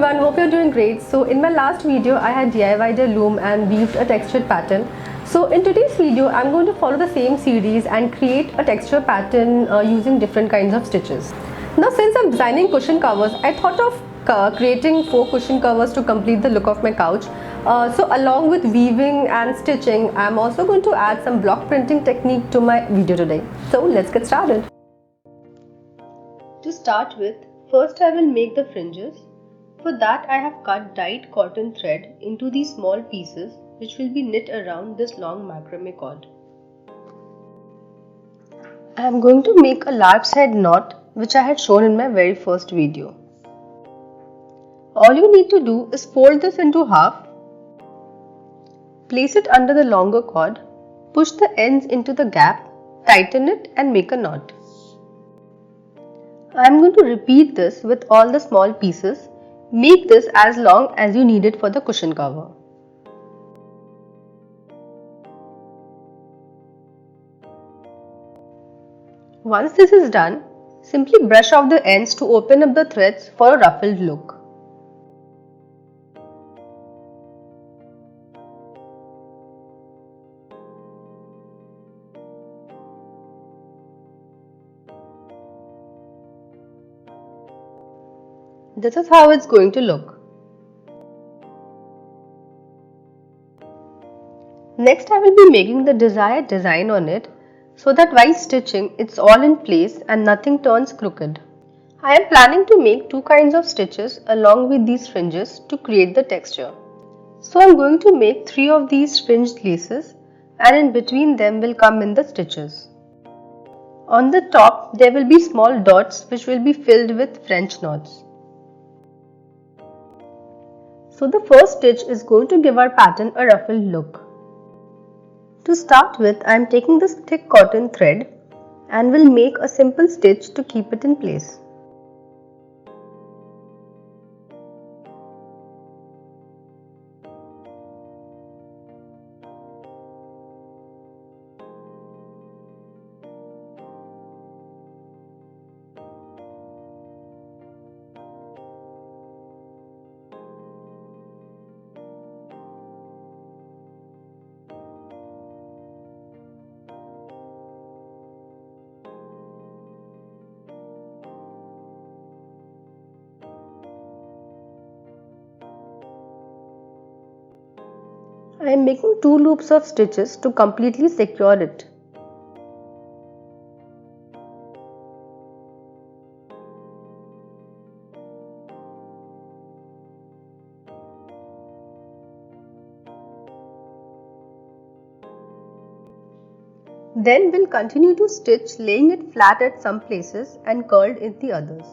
everyone, hope you're doing great. So in my last video I had DIYed a loom and weaved a textured pattern. So in today's video I'm going to follow the same series and create a texture pattern using different kinds of stitches. Now since I'm designing cushion covers, I thought of creating 4 cushion covers to complete the look of my couch. So along with weaving and stitching, I'm also going to add some block printing technique to my video today. So let's get started. To start with, first I will make the fringes. For that I have cut dyed cotton thread into these small pieces which will be knit around this long macrame cord. I am going to make a large side knot which I had shown in my very first video. All you need to do is fold this into half, place it under the longer cord, push the ends into the gap, tighten it and make a knot. I am going to repeat this with all the small pieces. Make this as long as you need it for the cushion cover. Once this is done, simply brush off the ends to open up the threads for a ruffled look. This is how it's going to look. Next I will be making the desired design on it so that while stitching it's all in place and nothing turns crooked. I am planning to make 2 kinds of stitches along with these fringes to create the texture. So I am going to make 3 of these fringed laces and in between them will come in the stitches. On the top there will be small dots which will be filled with French knots. So the first stitch is going to give our pattern a ruffled look. To start with, I am taking this thick cotton thread and will make a simple stitch to keep it in place. I am making 2 loops of stitches to completely secure it. Then we'll continue to stitch, laying it flat at some places and curled in the others.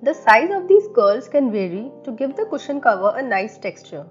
The size of these curls can vary to give the cushion cover a nice texture.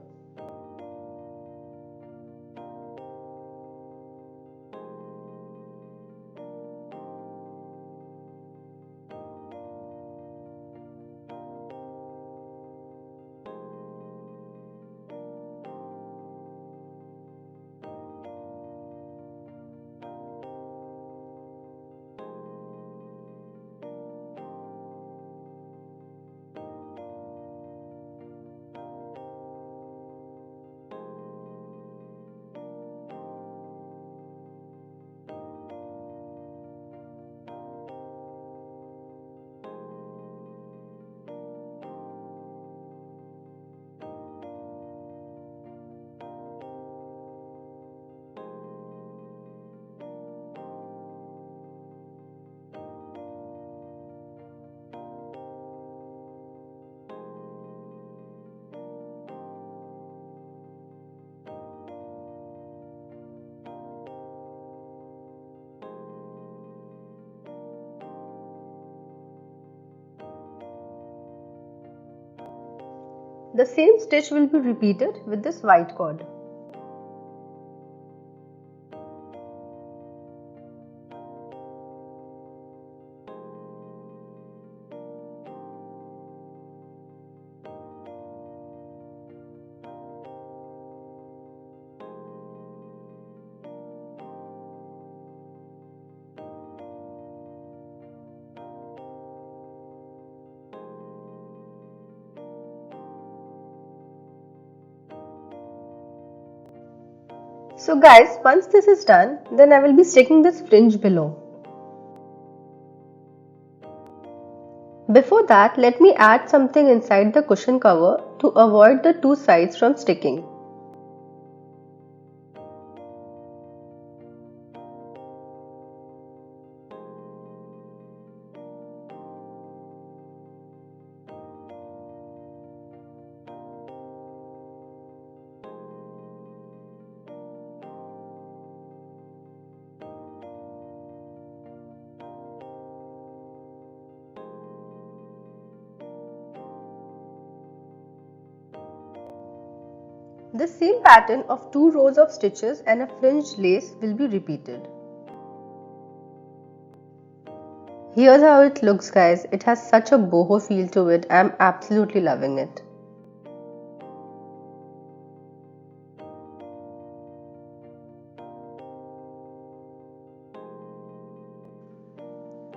The same stitch will be repeated with this white cord. So guys, once this is done, then I will be sticking this fringe below. Before that, let me add something inside the cushion cover to avoid the two sides from sticking. The same pattern of 2 rows of stitches and a fringed lace will be repeated. Here's how it looks guys, it has such a boho feel to it, I'm absolutely loving it.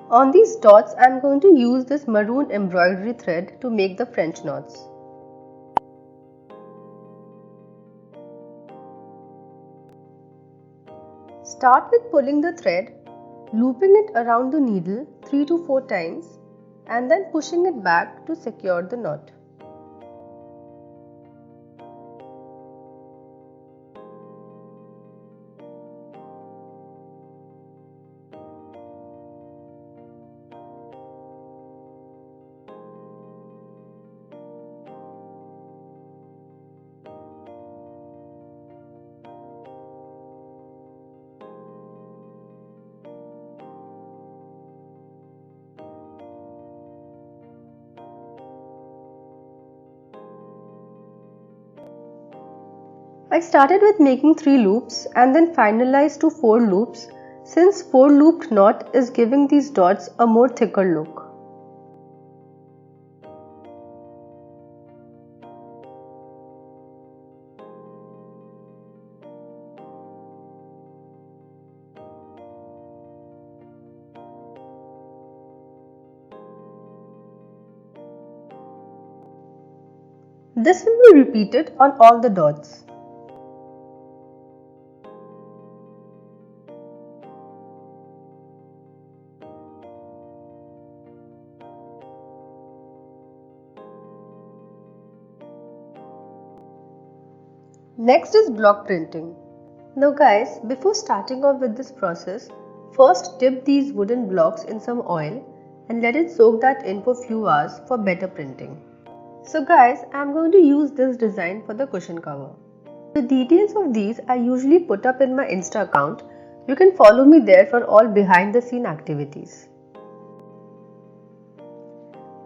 On these dots, I'm going to use this maroon embroidery thread to make the French knots. Start with pulling the thread, looping it around the needle 3 to 4 times and then pushing it back to secure the knot. I started with making 3 loops and then finalized to 4 loops since 4 looped knot is giving these dots a more thicker look. This will be repeated on all the dots. Next is block printing. Now guys, before starting off with this process, first dip these wooden blocks in some oil and let it soak that in for few hours for better printing. So guys, I am going to use this design for the cushion cover. The details of these I usually put up in my Insta account. You can follow me there for all behind the scene activities.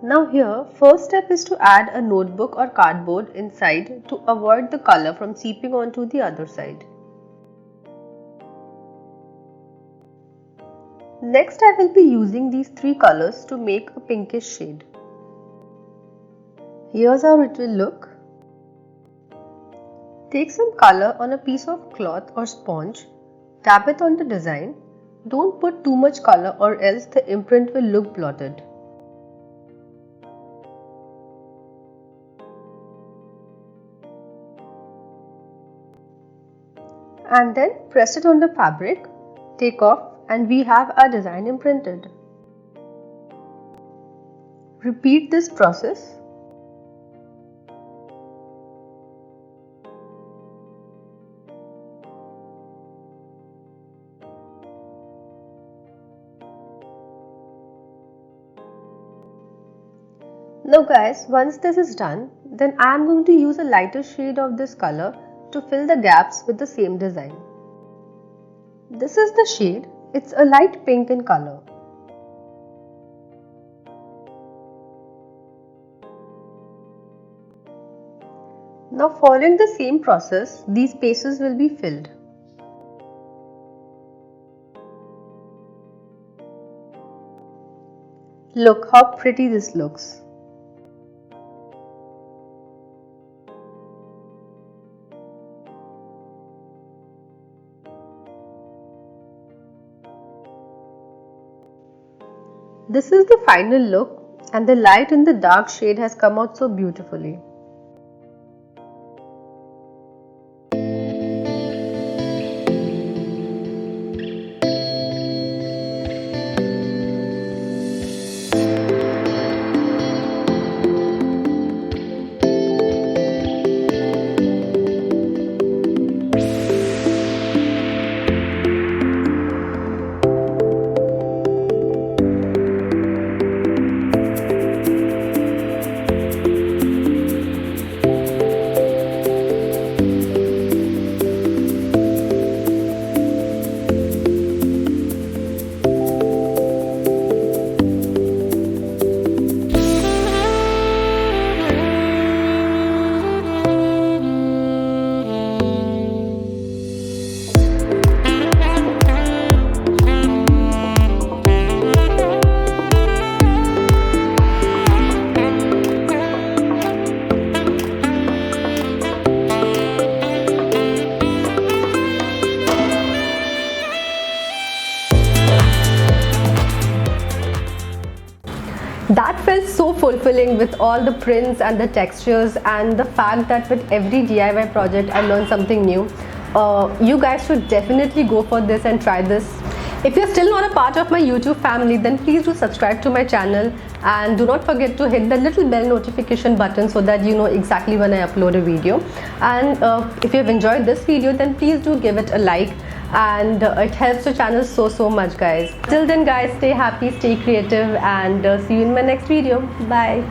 Now here, first step is to add a notebook or cardboard inside to avoid the color from seeping onto the other side. Next I will be using these 3 colors to make a pinkish shade. Here's how it will look. Take some color on a piece of cloth or sponge, dab it on the design. Don't put too much color or else the imprint will look blotted. And then press it on the fabric, take off and we have our design imprinted. Repeat this process. Now guys, once this is done, then I am going to use a lighter shade of this color to fill the gaps with the same design. This is the shade, it's a light pink in color. Now following the same process, these spaces will be filled. Look how pretty this looks. This is the final look, and the light in the dark shade has come out so beautifully. That felt so fulfilling with all the prints and the textures, and the fact that with every DIY project I learned something new. You guys should definitely go for this and try this. If you're still not a part of my YouTube family, then please do subscribe to my channel, and do not forget to hit the little bell notification button so that you know exactly when I upload a video. And if you have enjoyed this video, then please do give it a like, and it helps the channel so much, guys. Till then guys, stay happy, stay creative, and see you in my next video. Bye.